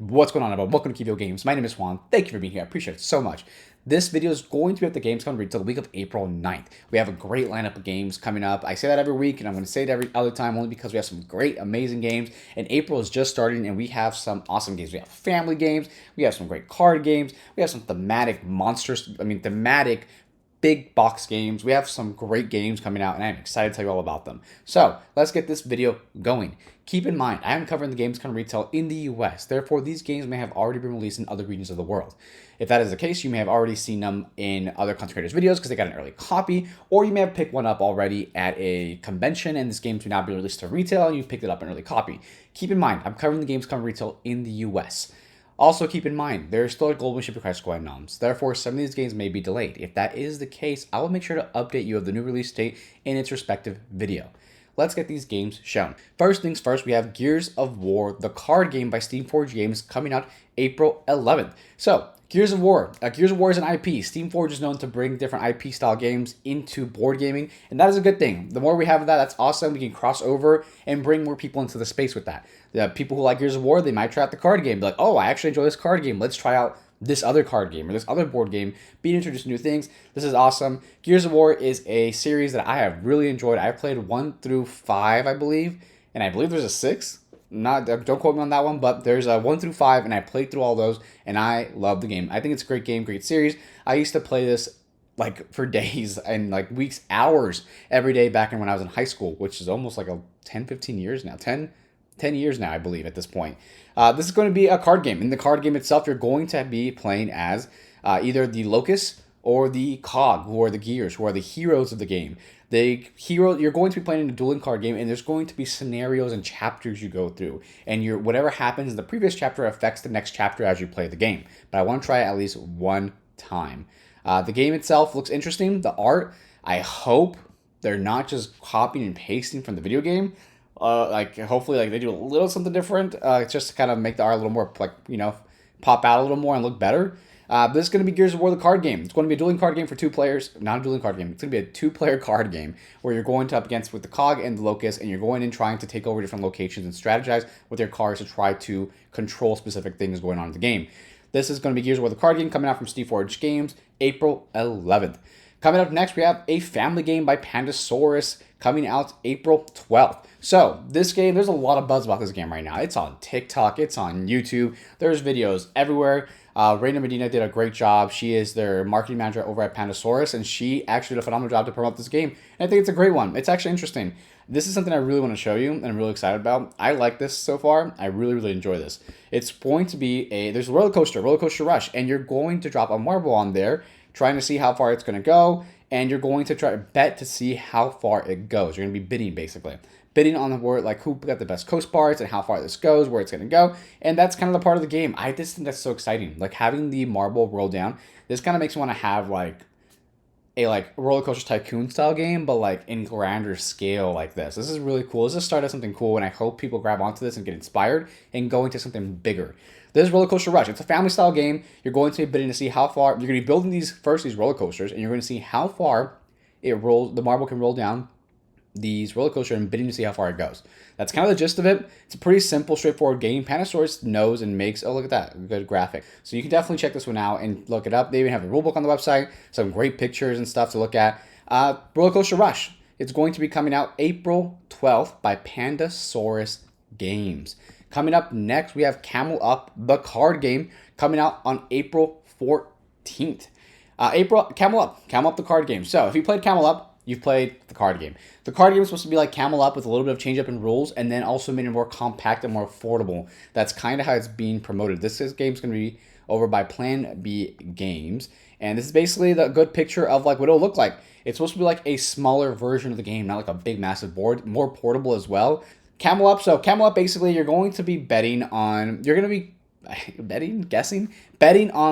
What's going on, everyone? Welcome to QVO Games. My name is Juan. Thank you for being here. I appreciate it so much. This video is going to be at the Gamescom until the week of April 9th. We have a great lineup of games coming up. I say that every week, and I'm going to say it every other time only because we have some great, amazing games. And April is just starting, and we have some awesome games. We have family games. We have some great card games. We have some thematic thematic big box games. We have some great games coming out, and I'm excited to tell you all about them. So let's get this video going. Keep in mind, I am covering the games kind of retail in the US. Therefore, these games may have already been released in other regions of the world. If that is the case, you may have already seen them in other content creators' videos because they got an early copy, or you may have picked one up already at a convention and this game may not be released to retail and you picked it up in early copy. Keep in mind, I'm covering the games coming retail in the US. Also, keep in mind, there's still a global shipping crisis going on. Therefore, some of these games may be delayed. If that is the case, I will make sure to update you of the new release date in its respective video. Let's get these games shown. First things first, we have Gears of War, the card game by Steamforged Games, coming out April 11th. So, Gears of War is an IP. Steamforged is known to bring different IP style games into board gaming, and that is a good thing. The more we have of that, that's awesome. We can cross over and bring more people into the space with that. The people who like Gears of War, they might try out the card game. Be like, oh, I actually enjoy this card game. Let's try out this other card game or this other board game, being introduced to new things. This is awesome. Gears of War is a series that I have really enjoyed. I've played 1 through 5, I believe, and I believe there's a 6. Don't quote me on that one, but there's a 1 through 5, and I played through all those, and I love the game. I think it's a great game, great series. I used to play this like for days and like weeks, hours every day back when I was in high school, which is almost like 15 years now. 10 years now, I believe, at this point. This is going to be a card game. In the card game itself, you're going to be playing as either the Locust or the Cog, who are the gears, who are the heroes of the game. You're going to be playing in a dueling card game, and there's going to be scenarios and chapters you go through. And whatever happens in the previous chapter affects the next chapter as you play the game. But I want to try it at least one time. The game itself looks interesting. The art, I hope they're not just copying and pasting from the video game. Hopefully they do a little something different, just to kind of make the art a little more, pop out a little more and look better. This is going to be Gears of War, the card game. It's going to be a dueling card game for 2 players. Not a dueling card game. It's going to be a 2-player card game where you're going up against with the Cog and the Locust, and you're going in trying to take over different locations and strategize with your cards to try to control specific things going on in the game. This is going to be Gears of War, the card game, coming out from Steamforged Games, April 11th. Coming up next, we have a family game by Pandasaurus coming out April 12th. So, this game, there's a lot of buzz about this game right now. It's on TikTok, it's on YouTube, there's videos everywhere. Reina Medina did a great job. She is their marketing manager over at Pandasaurus, and she actually did a phenomenal job to promote this game. And I think it's a great one. It's actually interesting. This is something I really want to show you, and I'm really excited about. I like this so far. I really, really enjoy this. It's going to be there's a roller coaster rush, and you're going to drop a marble on there, trying to see how far it's going to go, and you're going to try to bet to see how far it goes. You're going to be bidding, basically. Bidding on the word, like who got the best coast parts and how far this goes, where it's going to go. And that's kind of the part of the game. I just think that's so exciting. Like having the marble roll down, this kind of makes me want to have like a roller coaster tycoon style game, but like in grander scale like this. This is really cool. This is start as something cool, and I hope people grab onto this and get inspired and go into something bigger. This is Roller Coaster Rush. It's a family style game. You're going to be bidding to see how far you're going to be building these roller coasters, and you're going to see how far the marble can roll down these roller coasters and bidding to see how far it goes. That's kind of the gist of it. It's a pretty simple, straightforward game. Pandasaurus knows and makes, oh, look at that, good graphic. So you can definitely check this one out and look it up. They even have a rulebook on the website, some great pictures and stuff to look at. Roller Coaster Rush. It's going to be coming out April 12th by Pandasaurus Games. Coming up next, we have Camel Up, the card game, coming out on April 14th. Camel Up, the card game. So if you played Camel Up, you've played the card game. The card game is supposed to be like Camel Up with a little bit of change up in rules, and then also made it more compact and more affordable. That's kind of how it's being promoted. This game's going to be over by Plan B Games, and this is basically the good picture of like what it'll look like. It's supposed to be like a smaller version of the game, not like a big massive board, more portable as well. Camel Up, basically you're going to be betting on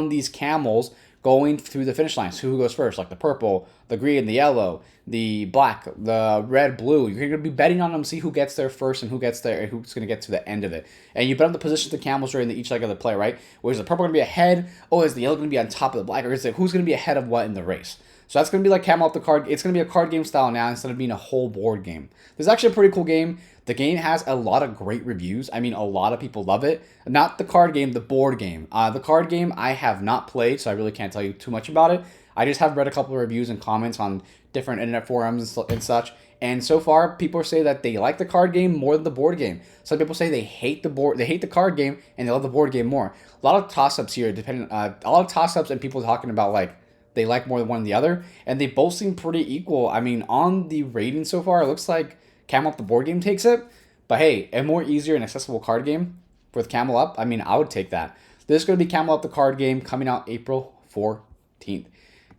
these camels going through the finish lines. Who goes first, like the purple, the green, the yellow, the black, the red, blue. You're going to be betting on them, see who gets there first and who's going to get to the end of it. And you bet on the position of the camels during each leg of the play, right? Or is the purple going to be ahead? Or is the yellow going to be on top of the black? Or is it who's going to be ahead of what in the race? So that's going to be like Camel Up the Card. It's going to be a card game style now instead of being a whole board game. This is actually a pretty cool game. The game has a lot of great reviews. I mean, a lot of people love it. Not the card game, the board game. The card game I have not played, so I really can't tell you too much about it. I just have read a couple of reviews and comments on different internet forums and such. And so far, people say that they like the card game more than the board game. Some people say they hate the card game, and they love the board game more. A lot of toss-ups here, a lot of toss-ups and people talking about like they like more than one than the other, and they both seem pretty equal. I mean, on the rating so far, it looks like Camel Up the board game takes it. But hey, a more easier and accessible card game with Camel Up, I mean, I would take that. This is going to be Camel Up the card game coming out April 14th.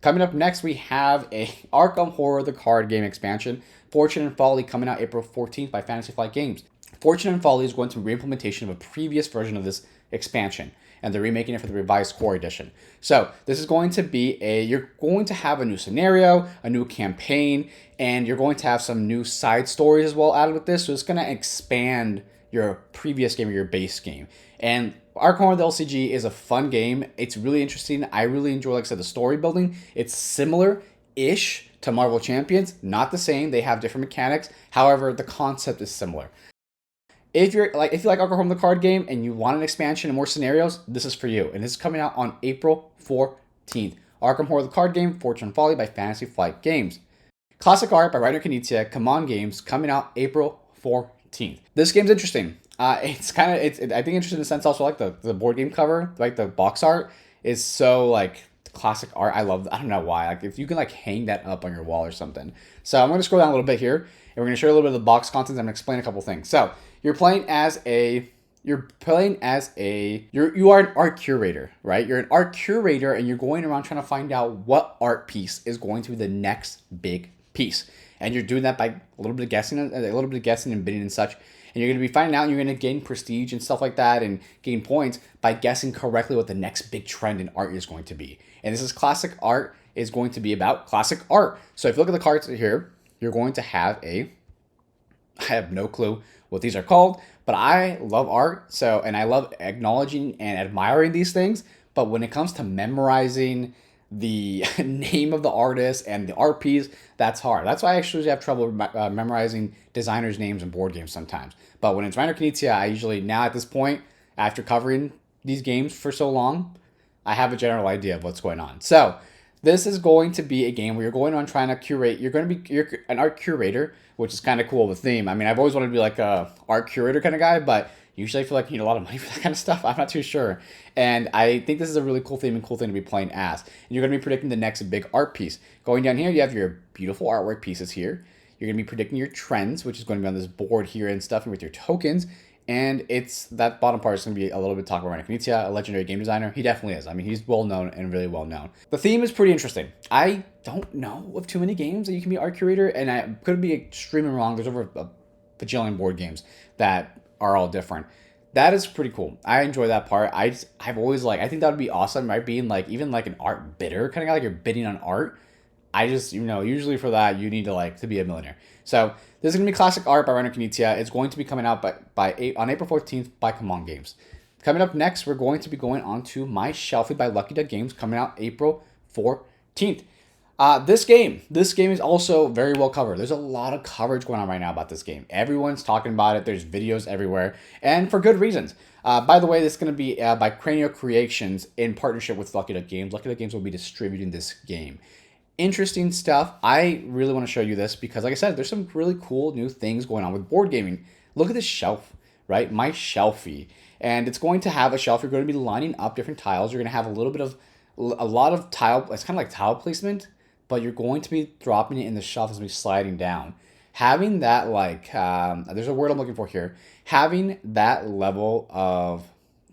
Coming up next, we have a Arkham Horror the card game expansion, Fortune and Folly, coming out April 14th by Fantasy Flight Games. Fortune and Folly is going to be re-implementation of a previous version of this expansion, and they're remaking it for the revised core edition. So this is going to be you're going to have a new scenario, a new campaign, and you're going to have some new side stories as well added with this. So it's going to expand your previous game or your base game. And Arkham Horror the LCG is a fun game. It's really interesting. I really enjoy, like I said, the story building. It's similar-ish to Marvel Champions. Not the same. They have different mechanics. However, the concept is similar. If you like Arkham Horror the card game and you want an expansion and more scenarios, this is for you. And this is coming out on April 14th. Arkham Horror the card game, Fortune and Folly by Fantasy Flight Games. Classic art by Rainer Knizia, QVO Games, coming out April 14th. This game's interesting. It's kind of, I think interesting in the sense also like the board game cover, like the box art is so like classic art. I don't know why. Like if you can like hang that up on your wall or something. So I'm going to scroll down a little bit here and we're going to show you a little bit of the box contents. I'm going to explain a couple things. So you are an art curator, right? You're an art curator and you're going around trying to find out what art piece is going to be the next big piece. And you're doing that by a little bit of guessing and bidding and such. And you're going to be finding out and you're going to gain prestige and stuff like that and gain points by guessing correctly what the next big trend in art is going to be. And this is classic art is going to be about classic art. So if you look at the cards here, you're going to have I have no clue what these are called, but I love art. And I love acknowledging and admiring these things. But when it comes to memorizing the name of the artist and the art piece, that's hard. That's why I actually have trouble memorizing designers' names in board games sometimes. But when it's Rainer Knizia, I usually, now at this point, after covering these games for so long, I have a general idea of what's going on. So this is going to be a game where you're going on trying to curate. You're an art curator, which is kind of cool of a theme. I mean, I've always wanted to be like a art curator kind of guy, but usually I feel like you need a lot of money for that kind of stuff. I'm not too sure. And I think this is a really cool theme and cool thing to be playing as. And you're going to be predicting the next big art piece. Going down here, you have your beautiful artwork pieces here. You're going to be predicting your trends, which is going to be on this board here and stuff, and with your tokens. And it's that bottom part is going to be a little bit talk about Rainer Knizia, a legendary game designer. He definitely is. I mean, he's well known and really well known. The theme is pretty interesting. I don't know of too many games that you can be art curator, and I could be extremely wrong. There's over a bajillion board games that are all different. That is pretty cool. I enjoy that part. I've always I think that would be awesome, right? Being like even like an art bidder kind of guy, like you're bidding on art. I just, usually for that you need to be a millionaire. So this is gonna be classic art by Rainer Knizia. It's going to be coming out on April 14th by QVO Games. Coming up next, we're going to be going on to My Shelfie by Lucky Duck Games, coming out April 14th. This game is also very well covered. There's a lot of coverage going on right now about this game. Everyone's talking about it. There's videos everywhere, and for good reasons. By the way, this is going to be by Cranio Creations in partnership with Lucky Duck Games. Lucky Duck Games will be distributing this game. Interesting stuff. I really want to show you this because, like I said, there's some really cool new things going on with board gaming. Look at this shelf, right? My Shelfie. And it's going to have a shelf. You're going to be lining up different tiles. You're going to have a lot of tile. It's kind of like tile placement, but you're going to be dropping it in the shelf as we sliding down. Having that there's a word I'm looking for here. Having that level of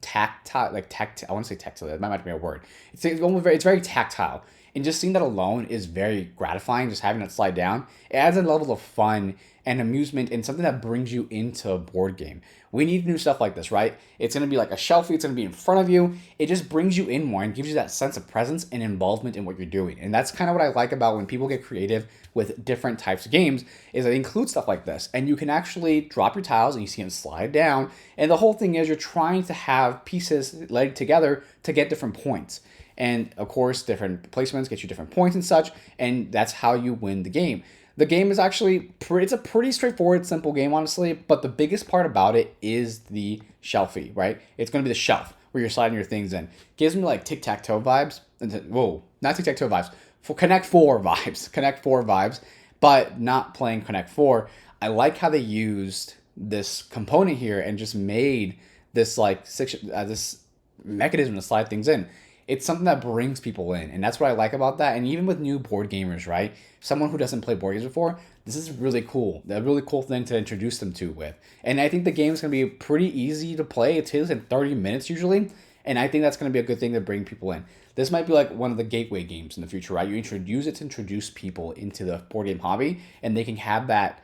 tactile, I want to say tactile. That might be a word. It's very tactile. And just seeing that alone is very gratifying, just having it slide down. It adds a level of fun and amusement and something that brings you into a board game. We need new stuff like this, right? It's going to be like a shelfie. It's going to be in front of you. It just brings you in more and gives you that sense of presence and involvement in what you're doing. And that's kind of what I like about when people get creative with different types of games, is that it includes stuff like this. And you can actually drop your tiles and you see them slide down. And the whole thing is you're trying to have pieces laid together to get different points. And of course, different placements get you different points and such, and that's how you win the game. The game is actually it's a pretty straightforward, simple game, honestly, but the biggest part about it is the Shelfie, right? It's going to be the shelf where you're sliding your things in. Gives me like tic-tac-toe vibes. Whoa, not tic-tac-toe vibes. For Connect 4 vibes. Connect 4 vibes, but not playing Connect 4. I like how they used this component here and just made this like this mechanism to slide things in. It's something that brings people in, and that's what I like about that. And even with new board gamers, right? Someone who doesn't play board games before, this is really cool. A really cool thing to introduce them to with. And I think the game's gonna be pretty easy to play. It takes in 30 minutes usually, and I think that's gonna be a good thing to bring people in. This might be like one of the gateway games in the future, right? You introduce it to introduce people into the board game hobby, and they can have that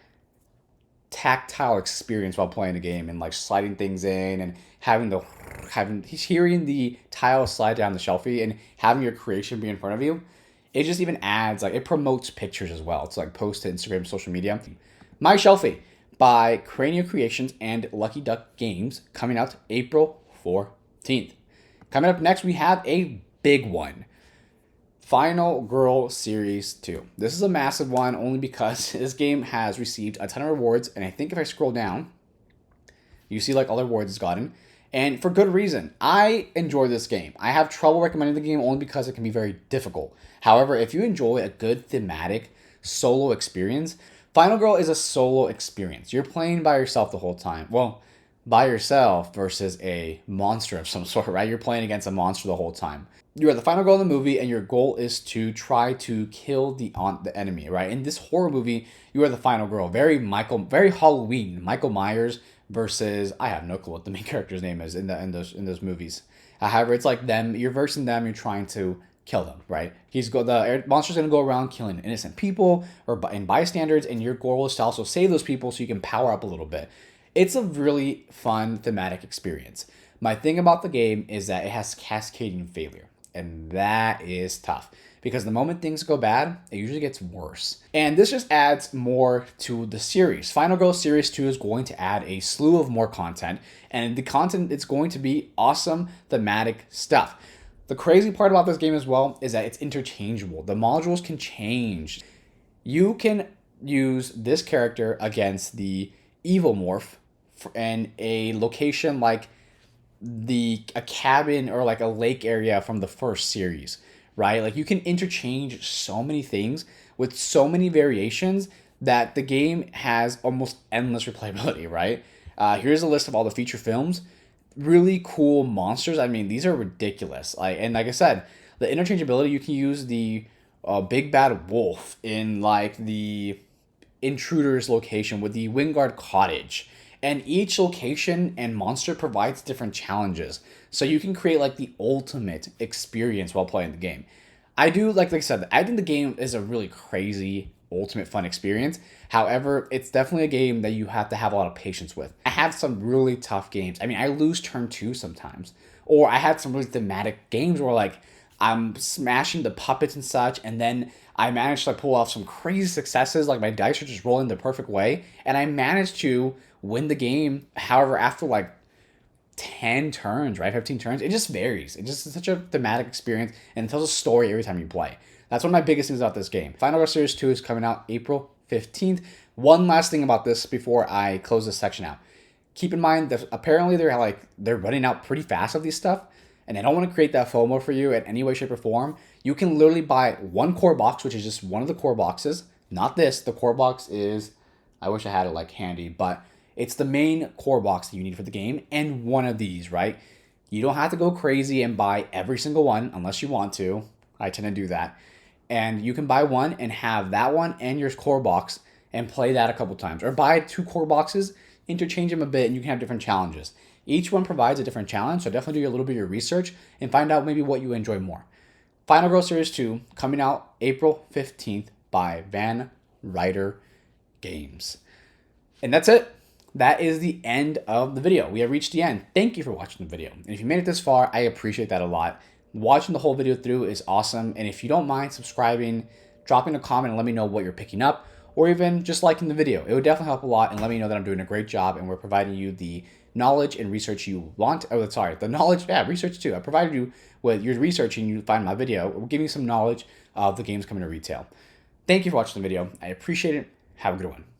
tactile experience while playing the game and like sliding things in and hearing the tile slide down the shelfie and having your creation be in front of you. It just even adds, like, it promotes pictures as well. It's like post to Instagram, social media. My Shelfie by Cranial Creations and Lucky Duck Games, coming out April 14th. Coming up next, we have a big one. Final Girl Series 2. This is a massive one only because this game has received a ton of rewards, and I think if I scroll down, you see like all the rewards it's gotten, and for good reason. I enjoy this game. I have trouble recommending the game only because it can be very difficult. However, if you enjoy a good thematic solo experience, Final Girl is a solo experience. You're playing by yourself the whole time. Well, by yourself versus a monster of some sort, right? You're playing against a monster the whole time. You are the final girl in the movie, and your goal is to try to kill the enemy, right? In this horror movie, you are the final girl. Very Halloween. Michael Myers versus, I have no clue what the main character's name is in those movies. However, it's like them. You're versing them. You're trying to kill them, right? The monster's gonna go around killing innocent people and bystanders, and your goal is to also save those people so you can power up a little bit. It's a really fun thematic experience. My thing about the game is that it has cascading failure. And that is tough because the moment things go bad, it usually gets worse. And this just adds more to the series. Final Girl Series 2 is going to add a slew of more content, and the content is going to be awesome thematic stuff. The crazy part about this game as well is that it's interchangeable. The modules can change. You can use this character against the evil morph in a location like a cabin or like a lake area from the first series, right? Like you can interchange so many things with so many variations that the game has almost endless replayability, right? Here's a list of all the feature films. Really cool monsters. I mean, these are ridiculous. And like I said, the interchangeability, you can use the big bad wolf in like the intruder's location with the Wingard Cottage. And each location and monster provides different challenges. So you can create like the ultimate experience while playing the game. I said, I think the game is a really crazy, ultimate fun experience. However, it's definitely a game that you have to have a lot of patience with. I have some really tough games. I mean, I lose turn 2 sometimes. Or I had some really thematic games where like I'm smashing the puppets and such, and then I managed to pull off some crazy successes. Like my dice are just rolling the perfect way, and I managed to win the game. However, after like 10 turns, right? 15 turns, it just varies. It just is such a thematic experience, and it tells a story every time you play. That's one of my biggest things about this game. Final Girl Series 2 is coming out April 15th. One last thing about this before I close this section out. Keep in mind that apparently they're running out pretty fast of these stuff, and I don't want to create that FOMO for you in any way, shape, or form. You can literally buy one core box, which is just one of the core boxes. Not this. The core box is, I wish I had it like handy, but it's the main core box that you need for the game, and one of these, right? You don't have to go crazy and buy every single one unless you want to. I tend to do that. And you can buy one and have that one and your core box and play that a couple times. Or buy 2 core boxes, interchange them a bit, and you can have different challenges. Each one provides a different challenge, so definitely do a little bit of your research and find out maybe what you enjoy more. Final Girl Series 2, coming out April 15th by Van Ryder Games. And that's it. That is the end of the video. We have reached the end. Thank you for watching the video. And if you made it this far, I appreciate that a lot. Watching the whole video through is awesome. And if you don't mind subscribing, dropping a comment and let me know what you're picking up, or even just liking the video. It would definitely help a lot and let me know that I'm doing a great job and we're providing you the knowledge and research you want. Oh, sorry, the knowledge, yeah, research too. I provided you with your research and you find my video. We're giving you some knowledge of the games coming to retail. Thank you for watching the video. I appreciate it. Have a good one.